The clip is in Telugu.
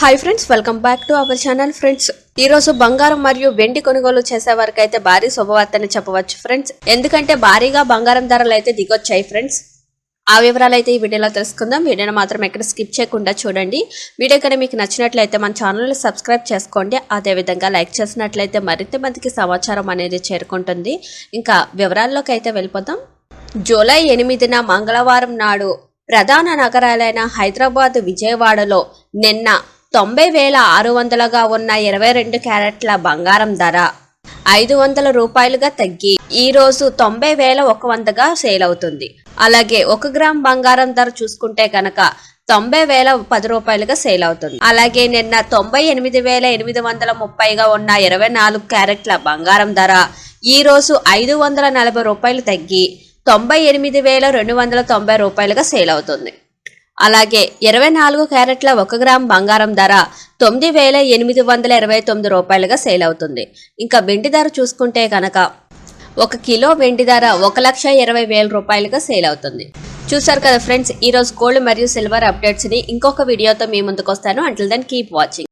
Hi friends, welcome back to our channel. Friends, ఈ రోజు బంగారం మరియు వెండి కొనుగోలు చేసే వరకు అయితే భారీ శుభవార్తని చెప్పవచ్చు ఫ్రెండ్స్. ఎందుకంటే భారీగా బంగారం ధరలు అయితే దిగొచ్చాయి ఫ్రెండ్స్. ఆ వివరాలు అయితే ఈ వీడియోలో తెలుసుకుందాం. వీడియోని మాత్రం ఎక్కడ స్కిప్ చేయకుండా చూడండి. వీడియో కనుక మీకు నచ్చినట్లయితే మన ఛానల్ని సబ్స్క్రైబ్ చేసుకోండి. అదేవిధంగా లైక్ చేసినట్లయితే మరింత మందికి సమాచారం అనేది చేరుకుంటుంది. ఇంకా వివరాల్లోకి అయితే వెళ్ళిపోతాం. జూలై 8న మంగళవారం నాడు ప్రధాన నగరాలైన హైదరాబాద్, విజయవాడలో నిన్న 90,600గా ఉన్న 22 క్యారెట్ల బంగారం ధర 500 రూపాయలుగా తగ్గి ఈ రోజు 90,100గా సేల్ అవుతుంది. అలాగే 1 గ్రామ్ బంగారం ధర చూసుకుంటే కనుక 90,010 రూపాయలుగా సేల్ అవుతుంది. అలాగే నిన్న 98,830గా ఉన్న 24 క్యారెట్ల బంగారం ధర ఈ రోజు 540 రూపాయలు తగ్గి 98,290 రూపాయలుగా సేల్ అవుతుంది. అలాగే 24 క్యారెట్ల 1 గ్రామ్ బంగారం ధర 9,829 రూపాయలుగా సేల్ అవుతుంది. ఇంకా వెండి ధర చూసుకుంటే కనుక 1 కిలో వెండి ధర 1,20,000 రూపాయలుగా సేల్ అవుతుంది. చూసారు కదా ఫ్రెండ్స్, ఈరోజు గోల్డ్ మరియు సిల్వర్ అప్డేట్స్ని ఇంకొక వీడియోతో మీ ముందుకు వస్తాను. Until then keep watching.